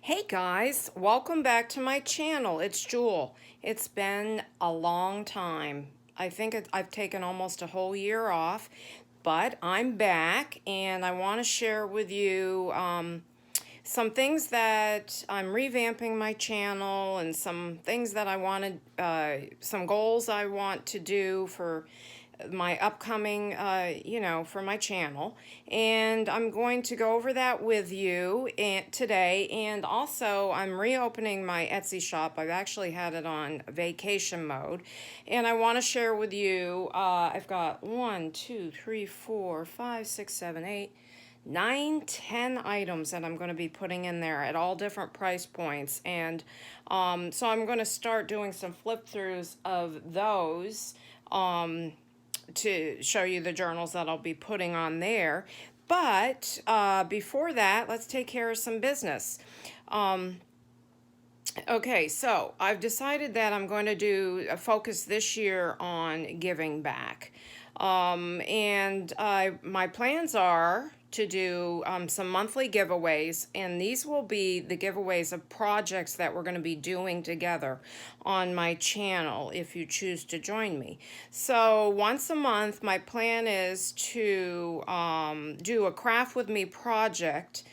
Hey guys, welcome back to my channel. It's Jewel. It's been a long time. I think I've taken almost a whole year off, but I'm back and I want to share with you some things that I'm revamping my channel and some things that I wanted, some goals I want to do for my upcoming, for my channel. And I'm going to go over that with you today. And also, I'm reopening my Etsy shop. I've actually had it on vacation mode. And I want to share with you, I've got 9, 10 items that I'm going to be putting in there at all different price points. And so I'm going to start doing some flip throughs of those. To show you the journals that I'll be putting on there. But before that, let's take care of some business. Okay, so I've decided that I'm going to do a focus this year on giving back. And my plans are to do some monthly giveaways, and these will be the giveaways of projects that we're going to be doing together on my channel if you choose to join me. So once a month, my plan is to do a craft with me project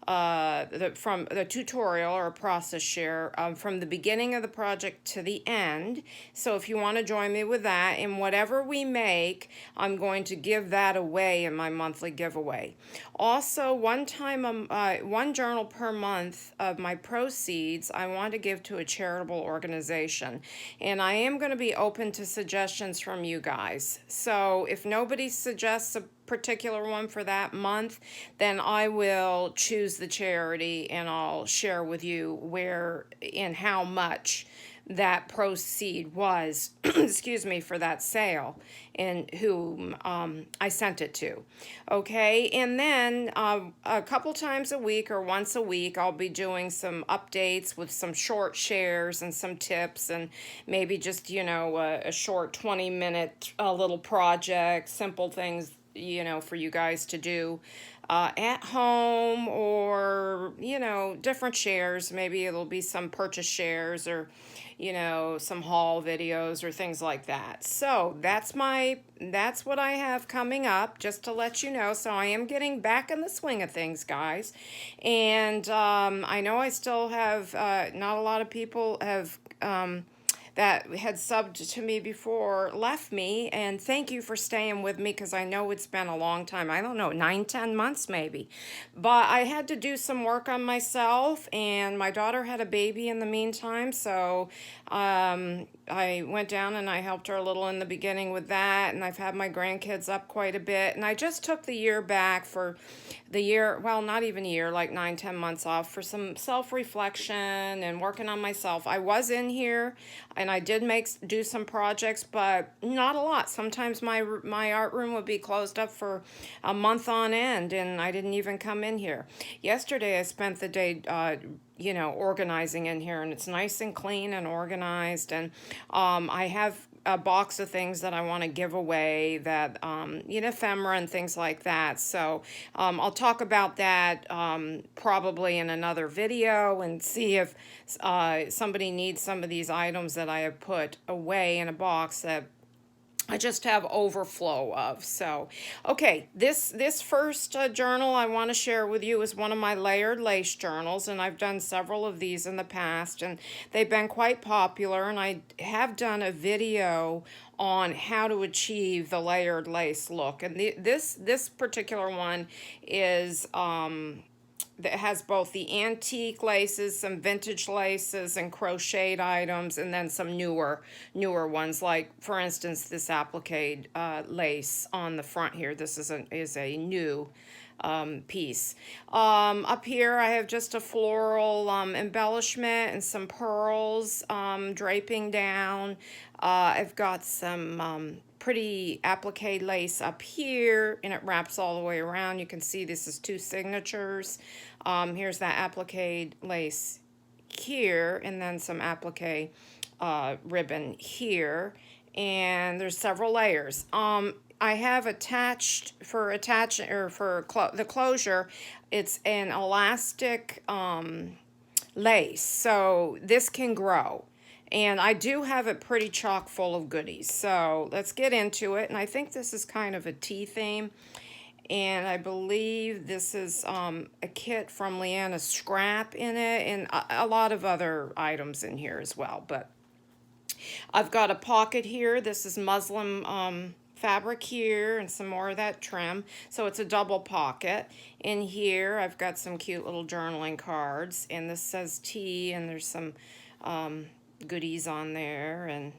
from the tutorial or process share from the beginning of the project to the end. So if you want to join me with that, and whatever we make, I'm going to give that away in my monthly giveaway. Also, one journal per month of my proceeds I want to give to a charitable organization, and I am going to be open to suggestions from you guys. So if nobody suggests a particular one for that month, then I will choose the charity and I'll share with you where and how much that proceed was, excuse me, for that sale and whom I sent it to. Okay, and then a couple times a week or once a week, I'll be doing some updates with some short shares and some tips and maybe just, a short 20-minute little project, simple things for you guys to do at home, or different shares. Maybe it'll be some purchase shares, or some haul videos or things like that. So that's what I have coming up, just to let you know. So I am getting back in the swing of things, guys. And I know I still have not a lot of people have that had subbed to me before left me, and thank you for staying with me, because I know it's been a long time. I don't know, 9, 10 months maybe. But I had to do some work on myself, and my daughter had a baby in the meantime, so I went down and I helped her a little in the beginning with that, and I've had my grandkids up quite a bit, and I just took the year back for the year, well, not even a year, like 9, 10 months off for some self-reflection and working on myself. I was in here and I did do some projects, but not a lot. Sometimes my art room would be closed up for a month on end, and I didn't even come in here. Yesterday, I spent the day, organizing in here, and it's nice and clean and organized. And I have a box of things that I want to give away, that ephemera and things like that. So I'll talk about that probably in another video, and see if somebody needs some of these items that I have put away in a box that I just have overflow of. So, okay, this first journal I want to share with you is one of my layered lace journals, and I've done several of these in the past, and they've been quite popular, and I have done a video on how to achieve the layered lace look. And this particular one is that has both the antique laces, some vintage laces, and crocheted items, and then some newer ones, like for instance this applique lace on the front here. This is a new piece. Up here I have just a floral embellishment and some pearls draping down. I've got some pretty applique lace up here, and it wraps all the way around. You can see this is 2 signatures. Here's that applique lace here, and then some applique ribbon here, and there's several layers. I have attached for the closure, it's an elastic lace, so this can grow. And I do have it pretty chock full of goodies. So let's get into it. And I think this is kind of a tea theme. And I believe this is a kit from Leanna Scrap in it, and a lot of other items in here as well. But I've got a pocket here. This is muslin fabric here and some more of that trim. So it's a double pocket. In here, I've got some cute little journaling cards. And this says tea, and there's some goodies on there. And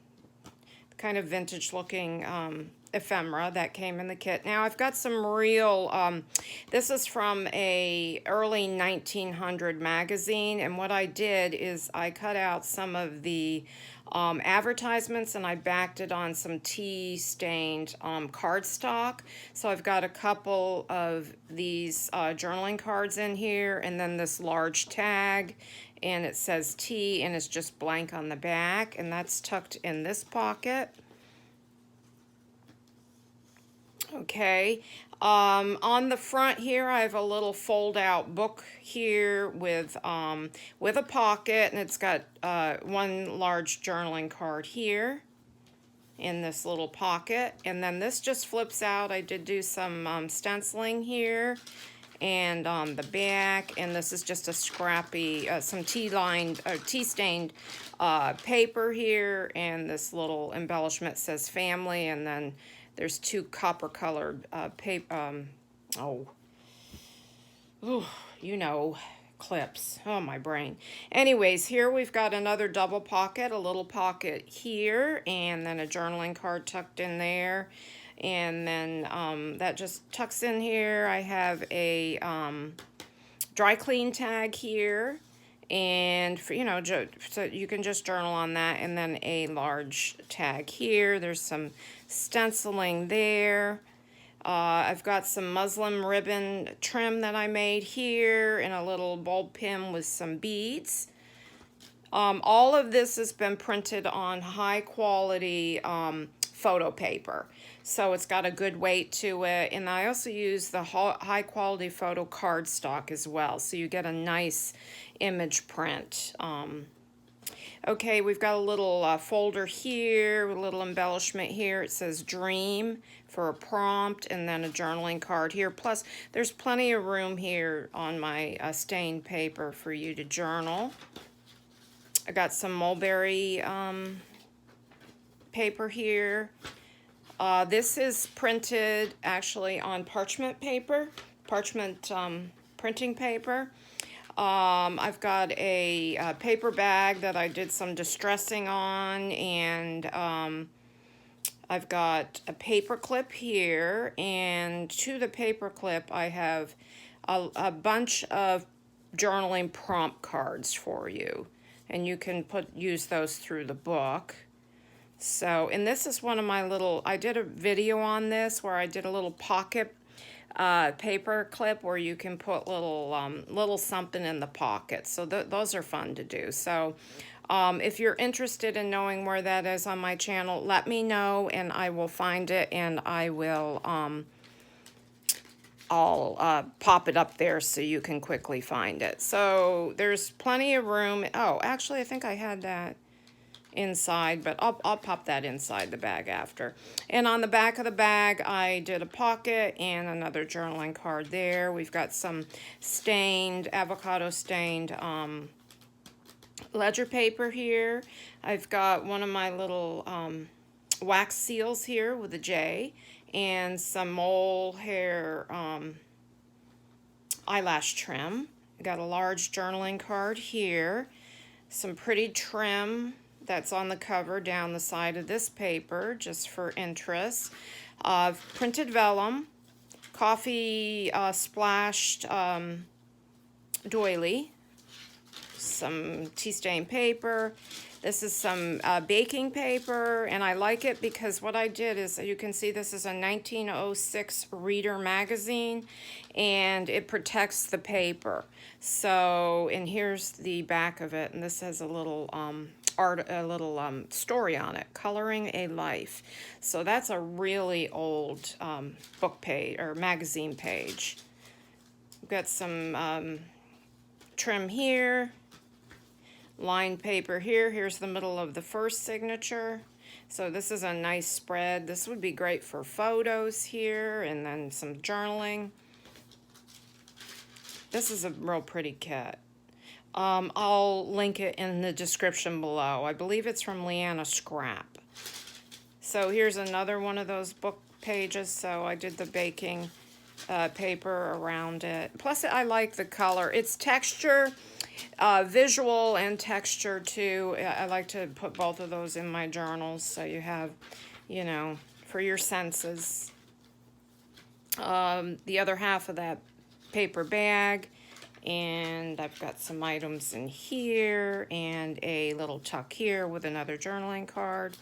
kind of vintage looking ephemera that came in the kit. Now I've got some real, this is from a early 1900 magazine, and what I did is I cut out some of the advertisements and I backed it on some tea stained cardstock. So I've got a couple of these journaling cards in here, and then this large tag, and it says tea, and it's just blank on the back, and that's tucked in this pocket. Okay, on the front here, I have a little fold-out book here with a pocket, and it's got one large journaling card here in this little pocket, and then this just flips out. I did do some stenciling here and on the back, and this is just a scrappy, some tea-lined, tea-stained paper here, and this little embellishment says family, and then there's two copper-colored paper, you know, clips. Oh, my brain. Anyways, here we've got another double pocket, a little pocket here, and then a journaling card tucked in there. And then that just tucks in here. I have a dry clean tag here, and for, you know, so you can just journal on that, and then a large tag here. There's some stenciling there. I've got some muslin ribbon trim that I made here, and a little bulb pin with some beads. All of this has been printed on high quality photo paper, so it's got a good weight to it. And I also use the high quality photo cardstock as well, so you get a nice image print. Okay, we've got a little folder here, a little embellishment here. It says dream for a prompt, and then a journaling card here. Plus, there's plenty of room here on my stained paper for you to journal. I got some mulberry paper here. This is printed actually on parchment paper, parchment printing paper. I've got a paper bag that I did some distressing on, and I've got a paper clip here, and to the paper clip I have a bunch of journaling prompt cards for you, and you can use those through the book. So, and this is one of my little, I did a video on this where I did a little pocket paper clip where you can put little something in the pocket. So those are fun to do. So if you're interested in knowing where that is on my channel, let me know and I will find it, and I will I'll pop it up there so you can quickly find it. So there's plenty of room. Oh, actually I think I had that inside, but I'll pop that inside the bag after. And on the back of the bag, I did a pocket and another journaling card there. We've got some stained, avocado stained ledger paper here. I've got one of my little wax seals here with a J, and some mole hair eyelash trim. I got a large journaling card here, some pretty trim that's on the cover down the side of this paper, just for interest. Printed vellum, coffee splashed doily, some tea stain paper. This is some baking paper, and I like it because what I did is, you can see this is a 1906 Reader magazine, and it protects the paper. So, and here's the back of it, and this has a little story on it, Coloring a Life. So that's a really old book page or magazine page. We've got some trim here, lined paper here. Here's the middle of the first signature. So this is a nice spread. This would be great for photos here and then some journaling. This is a real pretty kit. I'll link it in the description below. I believe it's from Leanna Scrap. So here's another one of those book pages. So I did the baking paper around it. Plus, I like the color. It's texture, visual and texture too. I like to put both of those in my journals so you have, you know, for your senses. The other half of that paper bag, and I've got some items in here and a little tuck here with another journaling card.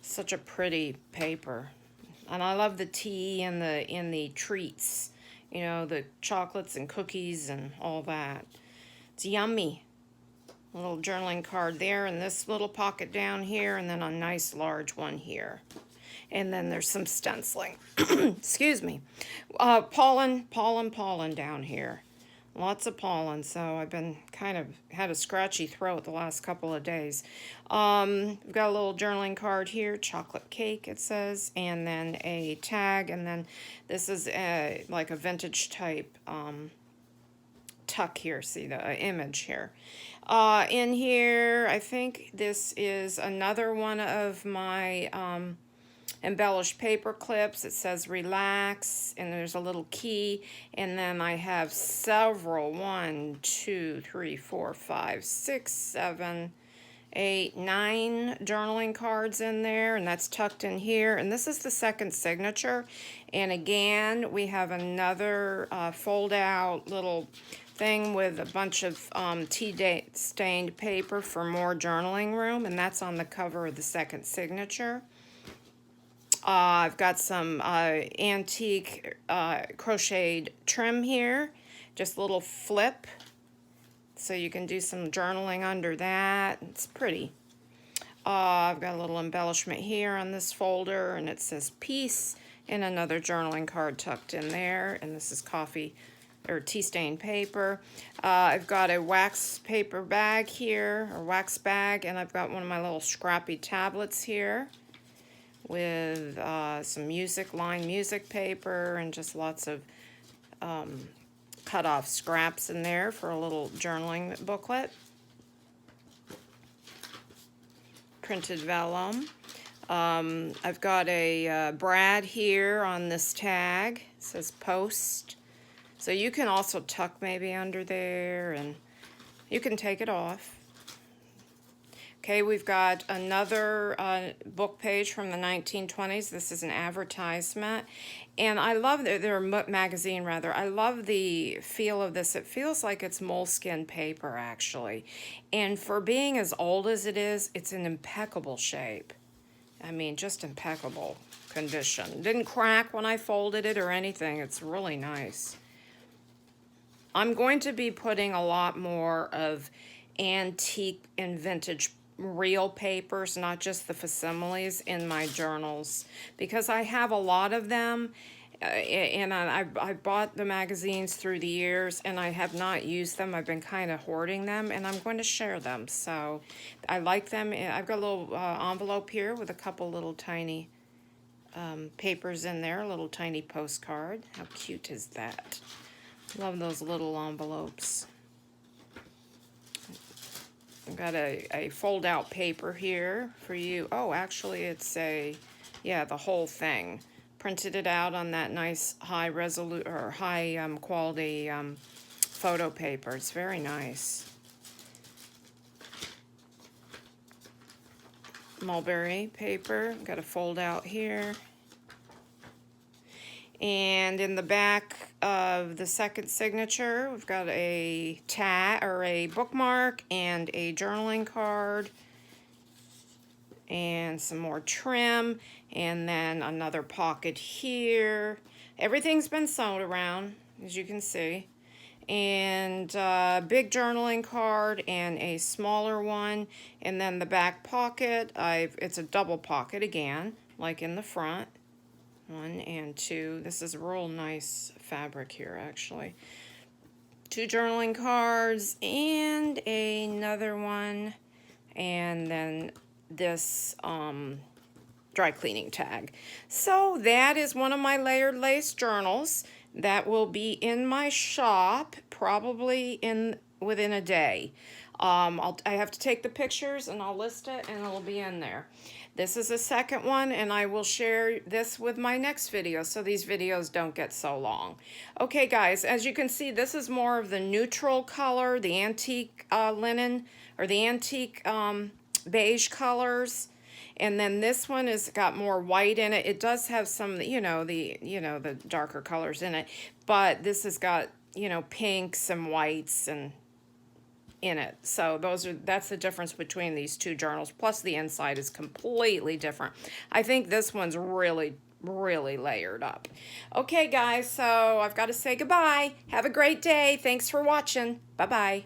Such a pretty paper. And I love the tea and the treats, you know, the chocolates and cookies and all that. It's yummy. A little journaling card there, and this little pocket down here, and then a nice large one here. And then there's some stenciling. Excuse me. Pollen down here. Lots of pollen, so I've been kind of had a scratchy throat the last couple of days. We've got a little journaling card here, chocolate cake it says, and then a tag, and then this is like a vintage type tuck here. See the image here. In here, I think this is another one of my embellished paper clips. It says relax, and there's a little key, and then I have several, 1, 2, 3, 4, 5, 6, 7, 8, 9 journaling cards in there, and that's tucked in here. And this is the second signature. And again, we have another fold out little thing with a bunch of tea stained paper for more journaling room, and that's on the cover of the second signature. I've got some antique crocheted trim here, just a little flip, so you can do some journaling under that. It's pretty. I've got a little embellishment here on this folder, and it says peace, and another journaling card tucked in there, and this is coffee or tea stained paper. I've got a wax paper bag here, or wax bag, and I've got one of my little scrappy tablets here with some lined music paper, and just lots of cut off scraps in there for a little journaling booklet. Printed vellum. I've got a Brad here on this tag. It says post. So you can also tuck maybe under there, and you can take it off. Okay, we've got another book page from the 1920s. This is an advertisement, and I love their magazine rather. I love the feel of this. It feels like it's moleskin paper actually, and for being as old as it is, it's in impeccable shape. I mean, just impeccable condition. Didn't crack when I folded it or anything. It's really nice. I'm going to be putting a lot more of antique and vintage real papers, not just the facsimiles, in my journals, because I have a lot of them, and I bought the magazines through the years, and I have not used them. I've been kind of hoarding them, and I'm going to share them. So I like them. I've got a little envelope here with a couple little tiny papers in there, a little tiny postcard. How cute is that? Love those little envelopes. I've got a fold-out paper here for you. Oh, actually, it's the whole thing. Printed it out on that nice high quality photo paper. It's very nice. Mulberry paper. Got a fold-out here. And in the back of the second signature, we've got a tag or a bookmark and a journaling card and some more trim, and then another pocket here. Everything's been sewed around, as you can see. And a big journaling card and a smaller one, and then the back pocket, it's a double pocket again, like in the front. 1 and 2. This is real nice fabric here, actually. 2 journaling cards, and another one, and then this dry cleaning tag. So that is one of my layered lace journals that will be in my shop probably within a day. I have to take the pictures and I'll list it and it'll be in there. This is the second one, and I will share this with my next video so these videos don't get so long. Okay guys, as you can see, this is more of the neutral color, the antique linen, or the antique beige colors. And then this one has got more white in it. It does have some, the darker colors in it, but this has got, pinks and whites and in it. So that's the difference between these two journals. Plus the inside is completely different. I think this one's really, really layered up. Okay guys, so I've got to say goodbye. Have a great day. Thanks for watching. Bye-bye.